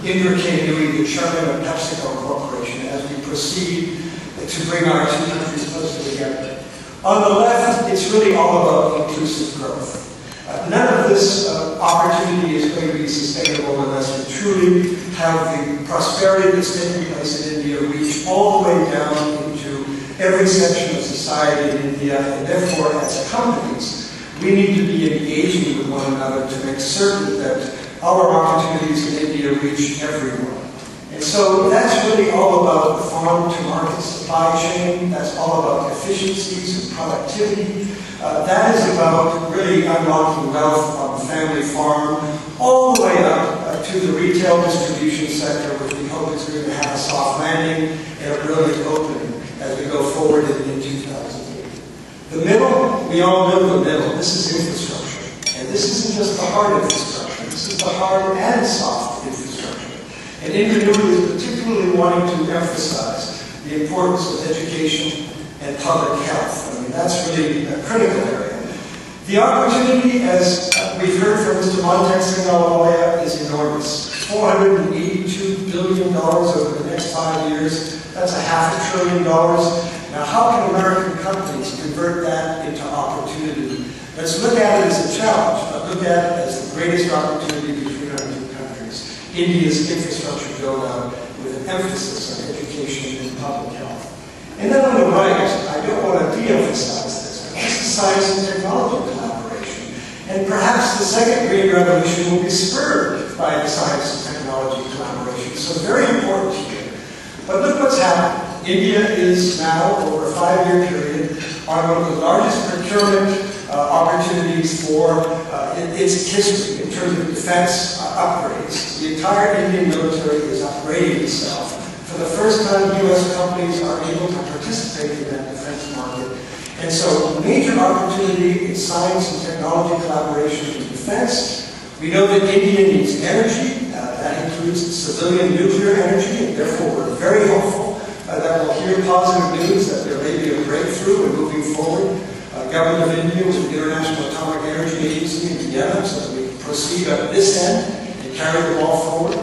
Indra Nooyi, the chairman of PepsiCo Corporation, as we proceed to bring our two countries closer together. On the left, it's really all about inclusive growth. None of this opportunity is going to be sustainable unless we truly have the prosperity that's taking place in India reach all the way down into every section of society in India, and therefore, as companies, we need to be engaging with one another to make certain that our opportunities in India reach everyone. And so that's really all about the farm-to-market supply chain. That's all about efficiencies and productivity. That is about really unlocking wealth on the family farm, all the way up to the retail distribution sector, which we hope is going to have a soft landing and a brilliant opening as we go forward in 2008. The middle, we all know the middle. This is infrastructure. And this isn't just the hard infrastructure. This is the hard and soft infrastructure. And Indra Nooyi is particularly wanting to emphasize the importance of education and public health. I mean, that's really a critical area. The opportunity, as we've heard from Mr. Montek Singh Ahluwalia, is enormous. $482 billion over the next 5 years. That's $500 billion. Now, how can American companies convert that into opportunity? Let's look at it as a challenge, but look at it as the greatest opportunity between our two countries. India's infrastructure build-out with an emphasis on education and public health. And then on the right, I don't want to de-emphasize this, but this is science and technology collaboration. And perhaps the second green revolution will be spurred by the science and technology collaboration. So very important here. But look what's happened. India is now, over a 5-year period, on one of the largest procurement opportunities for its history in terms of defense upgrades. The entire Indian military is upgrading itself. For the first time, U.S. companies are able to participate in that defense market. And so, major opportunity in science and technology collaboration in defense. We know that India needs energy. That includes civilian nuclear energy, and therefore we're very hopeful that we'll hear positive news that there may be a breakthrough in moving forward. Government of India with the International Atomic Energy Agency in Vienna, so that we can proceed at this end and carry the ball forward.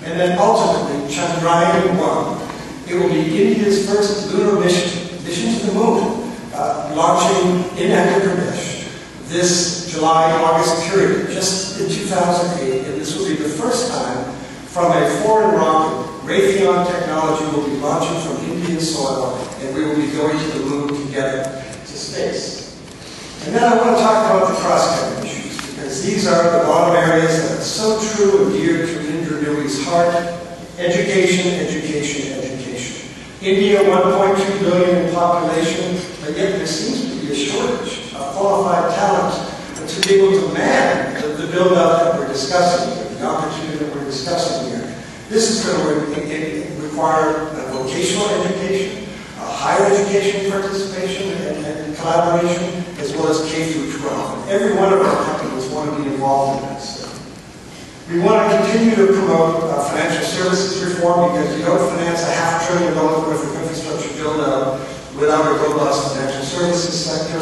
And then ultimately, Chandrayaan-1. It will be India's first lunar mission to the moon, launching in Andhra Pradesh this July-August period, just in 2008. And this will be the first time from a foreign rocket, Raytheon technology will be launching from Indian soil, and we will be going to the moon together to space. And then I want to talk about the cross-cutting issues, because these are the bottom areas that are so true and dear to Indra Nooyi's heart. Education, education, education. India, 1.2 billion in population, but yet there seems to be a shortage of qualified talent to be able to man the build-up that we're discussing here, the opportunity that we're discussing here. This is going to require vocational education, higher education participation and collaboration, as well as K through 12. And every one of our companies want to be involved in this. We want to continue to promote financial services reform, because you don't finance $500 billion worth of infrastructure build-out without a robust financial services sector.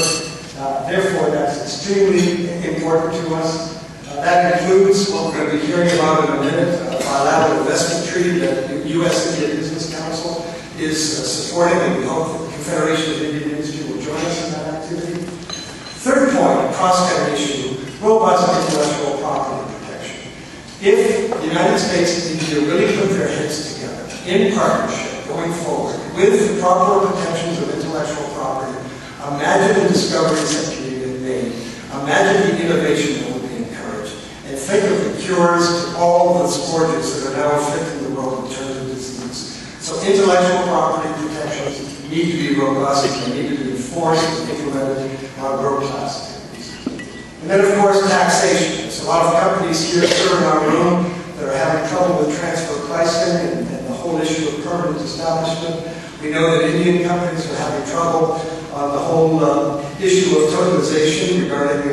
Therefore, that's extremely important to us. That includes what we're going to be hearing about in a minute, a bilateral investment treaty that the U.S.-India Business Council is supporting, and we hope that the Confederation of Indian Industry will join us in that activity. Third point, cross-cutting issue, robust intellectual property protection. If the United States and India really put their heads together in partnership going forward with the proper protections of intellectual property, imagine the discoveries that can be made, imagine the innovation that will be encouraged, and think of the cures to all the scourges that are now afflicting the world in terms of disease. So intellectual property protections need to be robust, and they need to be enforced and implemented on world-class activities. And then, of course, taxation. There's a lot of companies here in our room that are having trouble with transfer pricing and the whole issue of permanent establishment. We know that Indian companies are having trouble on the whole issue of totalization regarding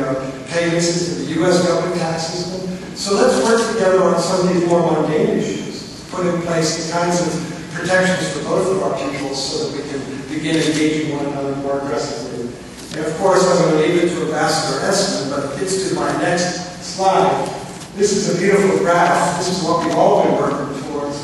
payments into the U.S. government tax system. So let's work together on some of these more mundane issues, put in place the kinds of protections for both of our peoples so that we can begin engaging one another more aggressively. And of course, I'm going to leave it to Ambassador Esmond, but it gets to my next slide, This is a beautiful graph. This is what we've all been working towards.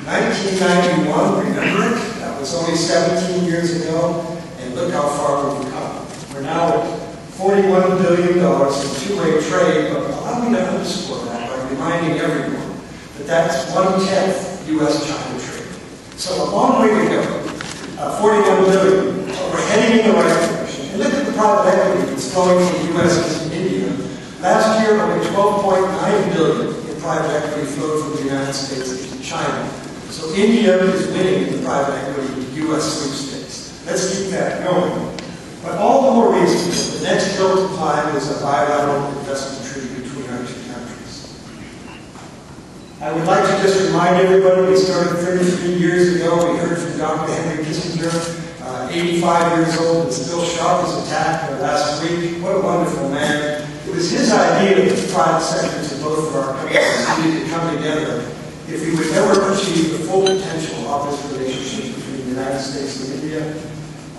1991, remember it? That was only 17 years ago, and look how far we've come. We're now at $41 billion in two-way trade, but allow me to underscore that by reminding everyone that that's 1/10 U.S.-China trade. So a long way to go. 41 billion, but we're heading in the right direction. And look at the private equity that's flowing from the U.S. into India. Last year, only 12.9 billion in private equity flowed from the United States into China. So India is winning the private equity U.S. sweepstakes. Let's keep that going. But all the more reason, the next hill to climb is a bilateral investment treaty between our two countries. I would like to just remind everybody, we started 33 years ago. We heard from Dr. Henry Kissinger, 85 years old and still sharp as a tack last week. What a wonderful man. It was his idea that the private sectors of both of our countries needed to come together if we would ever achieve the full potential of this relationship between the United States and India.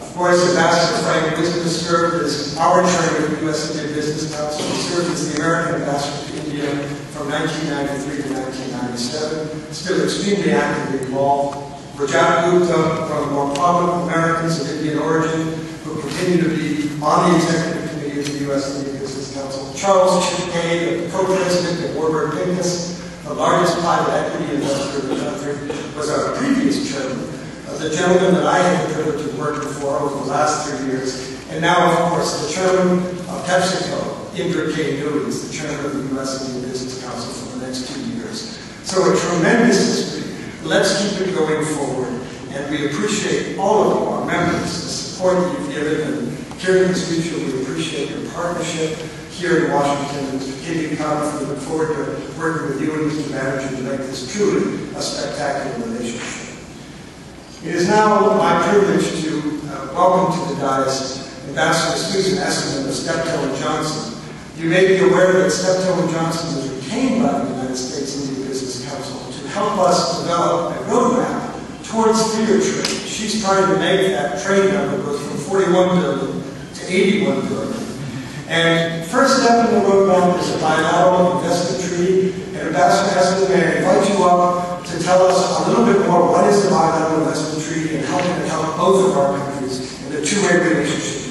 Of course, Ambassador Frank Wisdom served as our chairman of the U.S.-India Business Council. He served as the American ambassador to India from 1993 to 1997, still extremely actively involved. Rajat Gupta, one of the more prominent Americans of Indian origin, who continue to be on the executive committee of the U.S.-India Business Council. Charles Chipkay, the co-president of Warburg Pincus, the largest private equity investor in the country, was our previous chairman. The gentleman that I had the privilege of working for over the last 3 years. And now, of course, the chairman of PepsiCo, Indra Nooyi, is the chairman of the U.S.-India Business Council for the next 2 years. So a tremendous history. Let's keep it going forward. And we appreciate all of you, our members, the support that you've given. And here in this future, we appreciate your partnership here in Washington. And Mr. Kiddy Conniff, we look forward to working with you and Mr. Manager to make this truly a spectacular relationship. It is now my privilege to welcome to the dais Ambassador Susan Esselman of Steptoe & Johnson. You may be aware that Steptoe & Johnson was retained by the United States India Business Council to help us develop a roadmap towards freer trade. She's trying to make that trade number go from 41 billion to 81 billion. And first step in the roadmap is a bilateral investment treaty. And Ambassador Esselman, may I invite you up to tell us a little bit more what is the bilateral investment treaty and how can it help both of our countries in the two-way relationship